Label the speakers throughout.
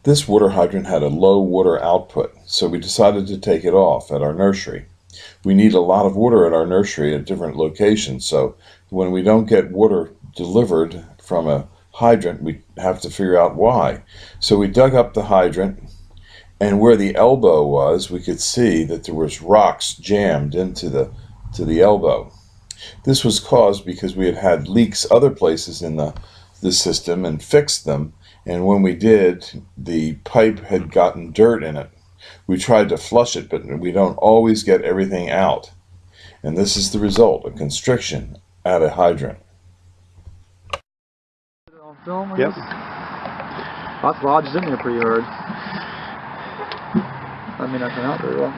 Speaker 1: This water hydrant had a low water output, so we decided to take it off at our nursery. We need a lot of water at our nursery at different locations, so when we don't get water delivered from a hydrant, we have to figure out why. So we dug up the hydrant, and where the elbow was, we could see that there was rocks jammed into the elbow. This was caused because we had had leaks other places in the system and fixed them, and when we did, the pipe had gotten dirt in it. We tried to flush it, but we don't always get everything out. And this is the result, a constriction at a hydrant.
Speaker 2: Yep.
Speaker 3: That lodges in there pretty hard. That may not come out very well.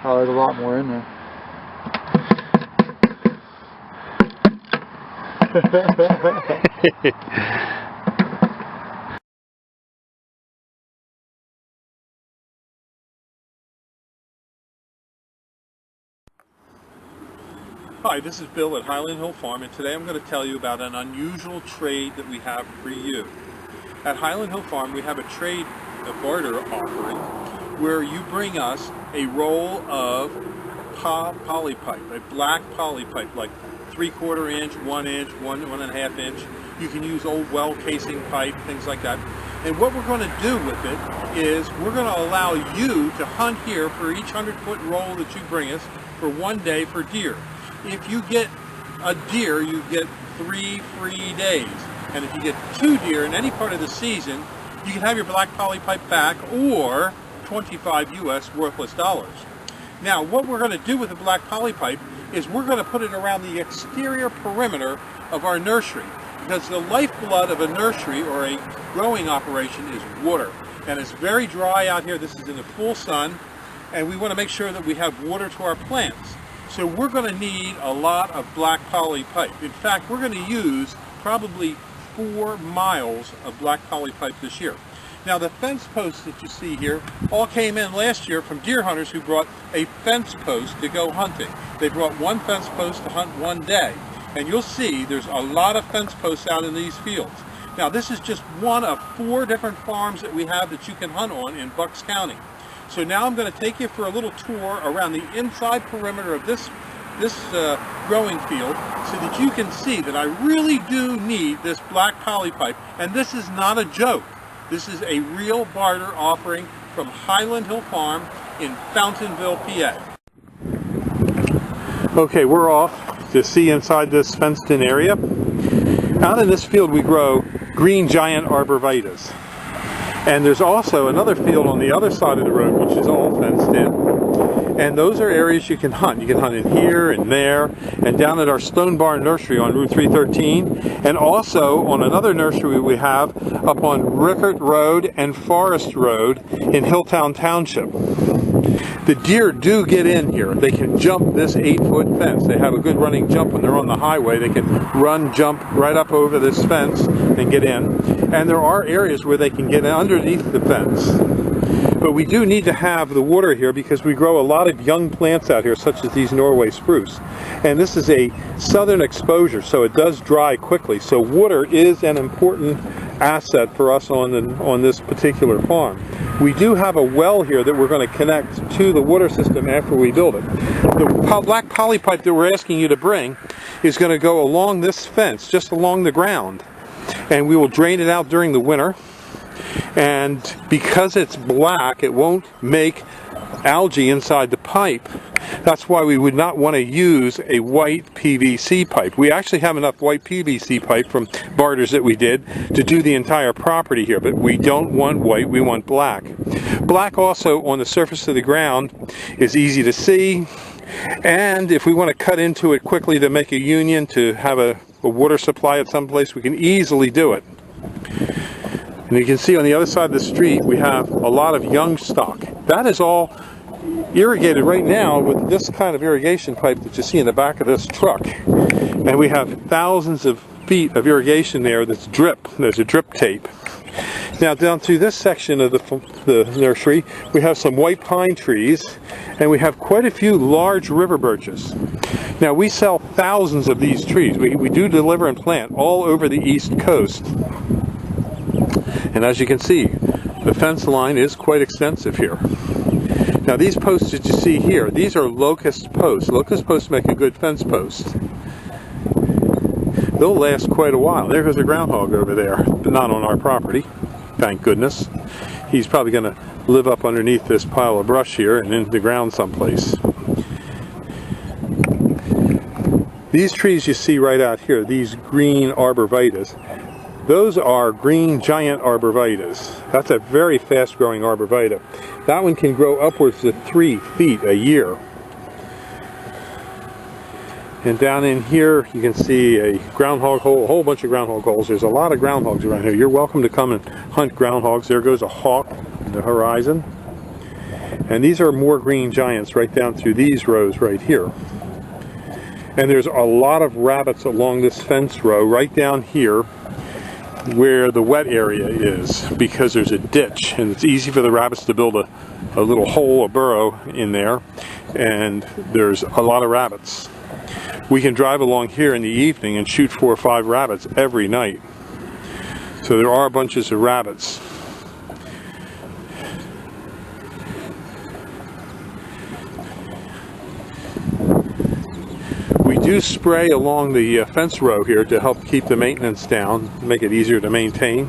Speaker 3: Oh, there's a lot more in there.
Speaker 4: Hi, this is Bill at Highland Hill Farm, and today I'm going to tell you about an unusual trade that we have for you. At Highland Hill Farm, we have a trade, a barter offering, where you bring us a roll of poly pipe, a black poly pipe, like 3/4 inch, 1 inch, 1.5 inch. You can use old well casing pipe, things like that. And what we're going to do with it is we're going to allow you to hunt here for each 100-foot roll that you bring us for 1 day for deer. If you get a deer, you get 3 free days. And if you get 2 deer in any part of the season, you can have your black poly pipe back, or 25 US worthless dollars. Now, what we're going to do with the black poly pipe is we're going to put it around the exterior perimeter of our nursery, because the lifeblood of a nursery or a growing operation is water. And it's very dry out here. This is in the full sun, and we want to make sure that we have water to our plants. So we're going to need a lot of black poly pipe. In fact, we're going to use probably 4 miles of black poly pipe this year. Now, the fence posts that you see here all came in last year from deer hunters who brought a fence post to go hunting. They brought 1 fence post to hunt 1 day. And you'll see there's a lot of fence posts out in these fields. Now, this is just one of 4 different farms that we have that you can hunt on in Bucks County. So now I'm going to take you for a little tour around the inside perimeter of this growing field, so that you can see that I really do need this black poly pipe. And this is not a joke. This is a real barter offering from Highland Hill Farm in Fountainville, PA. Okay, we're off to see inside this fenced-in area. Out in this field we grow green giant arborvitaes. And there's also another field on the other side of the road which is all fenced in. And those are areas you can hunt. You can hunt in here and there, and down at our Stone Barn Nursery on Route 313, and also on another nursery we have up on Rickert Road and Forest Road in Hilltown Township. The deer do get in here. They can jump this 8-foot fence. They have a good running jump when they're on the highway. They can run, jump right up over this fence and get in. And there are areas where they can get underneath the fence. But we do need to have the water here because we grow a lot of young plants out here, such as these Norway spruce. And this is a southern exposure, so it does dry quickly. So water is an important asset for us on this particular farm. We do have a well here that we're going to connect to the water system after we build it. The black poly pipe that we're asking you to bring is going to go along this fence, just along the ground. And we will drain it out during the winter. And because it's black, it won't make algae inside the pipe. That's why we would not want to use a white PVC pipe. We actually have enough white PVC pipe from barters that we did to do the entire property here, but we don't want white, we want black. Black also on the surface of the ground is easy to see, and if we want to cut into it quickly to make a union to have a water supply at some place, we can easily do it. And you can see on the other side of the street we have a lot of young stock. That is all irrigated right now with this kind of irrigation pipe that you see in the back of this truck. And we have thousands of feet of irrigation there that's drip. There's a drip tape. Now down through this section of the nursery, we have some white pine trees, and we have quite a few large river birches. Now we sell thousands of these trees. We do deliver and plant all over the East Coast. And as you can see, the fence line is quite extensive here. Now these posts that you see here, these are locust posts. Locust posts make a good fence post. They'll last quite a while. There goes a groundhog over there, but not on our property, thank goodness. He's probably going to live up underneath this pile of brush here and in the ground someplace. These trees you see right out here, these green arborvitaes, those are green giant arborvitaes. That's a very fast growing arborvitae. That one can grow upwards to 3 feet a year. And down in here you can see a groundhog hole, a whole bunch of groundhog holes. There's a lot of groundhogs around here. You're welcome to come and hunt groundhogs. There goes a hawk in the horizon. And these are more green giants right down through these rows right here. And there's a lot of rabbits along this fence row right down here where the wet area is, because there's a ditch and it's easy for the rabbits to build a little hole, a burrow in there, and there's a lot of rabbits. We can drive along here in the evening and shoot 4 or 5 rabbits every night. So there are bunches of rabbits. We do spray along the fence row here to help keep the maintenance down, make it easier to maintain.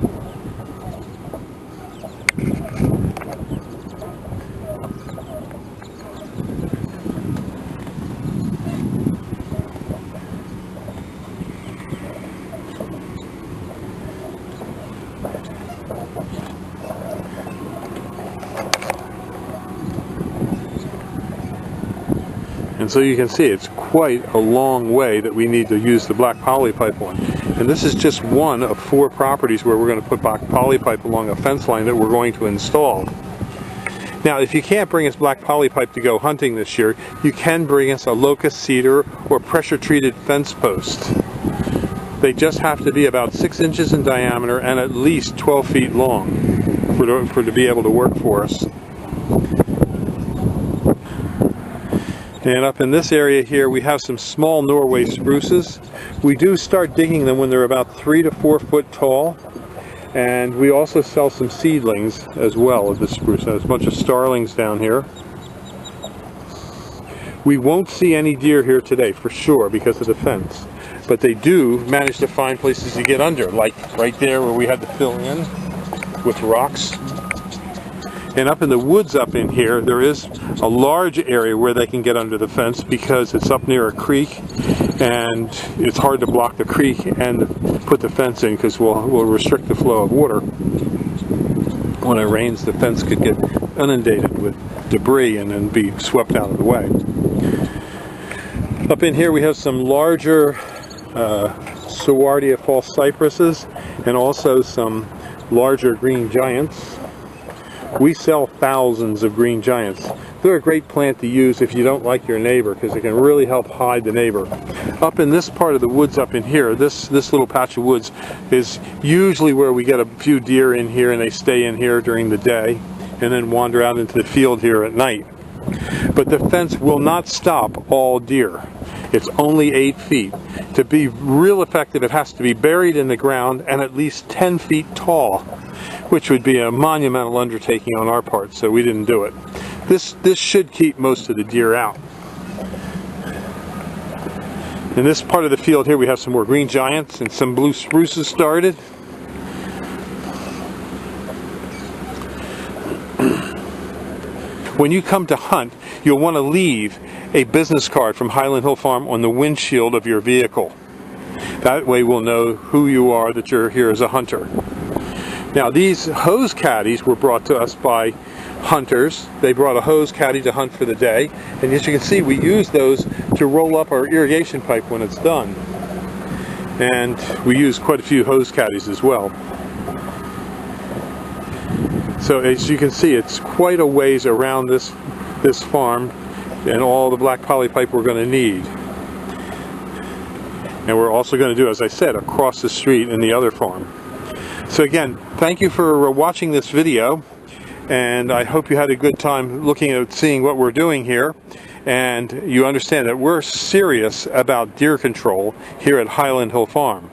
Speaker 4: And so you can see it's quite a long way that we need to use the black poly pipe on. And this is just one of 4 properties where we're going to put black poly pipe along a fence line that we're going to install. Now, if you can't bring us black poly pipe to go hunting this year, you can bring us a locust cedar or pressure treated fence post. They just have to be about 6 inches in diameter and at least 12 feet long to be able to work for us. And up in this area here we have some small Norway spruces. We do start digging them when they're about 3 to 4 foot tall. And we also sell some seedlings as well of the spruce. There's a bunch of starlings down here. We won't see any deer here today for sure because of the fence. But they do manage to find places to get under, like right there where we had to fill in with rocks. And up in the woods up in here, there is a large area where they can get under the fence because it's up near a creek and it's hard to block the creek and put the fence in because we'll restrict the flow of water. When it rains, the fence could get inundated with debris and then be swept out of the way. Up in here we have some larger Sowardia false cypresses and also some larger green giants. We sell thousands of green giants. They're a great plant to use if you don't like your neighbor because it can really help hide the neighbor. Up in this part of the woods up in here, this little patch of woods is usually where we get a few deer in here and they stay in here during the day and then wander out into the field here at night. But the fence will not stop all deer. It's only 8 feet. To be real effective, it has to be buried in the ground and at least 10 feet tall, which would be a monumental undertaking on our part, so we didn't do it. This should keep most of the deer out. In this part of the field here we have some more green giants and some blue spruces started. When you come to hunt, you'll want to leave a business card from Highland Hill Farm on the windshield of your vehicle. That way we'll know who you are, that you're here as a hunter. Now these hose caddies were brought to us by hunters. They brought a hose caddy to hunt for the day, and as you can see we use those to roll up our irrigation pipe when it's done. And we use quite a few hose caddies as well. So as you can see, it's quite a ways around this farm and all the black poly pipe we're going to need. And we're also going to do, as I said, across the street in the other farm. So again, thank you for watching this video, and I hope you had a good time looking at seeing what we're doing here, and you understand that we're serious about deer control here at Highland Hill Farm.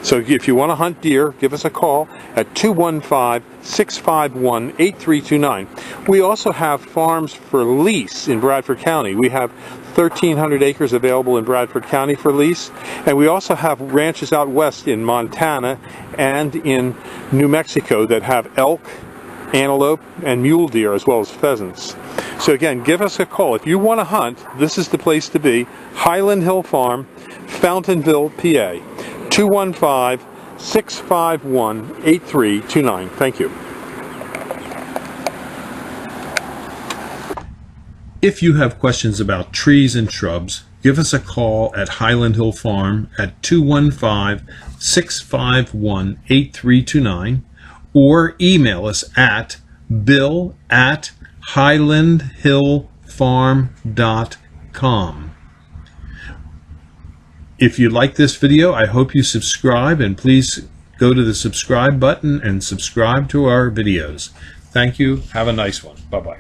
Speaker 4: So if you want to hunt deer, give us a call at 215-651-8329. We also have farms for lease in Bradford County. We have 1,300 acres available in Bradford County for lease, and we also have ranches out west in Montana and in New Mexico that have elk, antelope, and mule deer, as well as pheasants. So again, give us a call. If you want to hunt, this is the place to be. Highland Hill Farm, Fountainville, PA. 215-651-8329. Thank you.
Speaker 2: If you have questions about trees and shrubs, give us a call at Highland Hill Farm at 215-651-8329 or email us at bill@highlandhillfarm.com. If you like this video, I hope you subscribe, and please go to the subscribe button and subscribe to our videos. Thank you. Have a nice one. Bye-bye.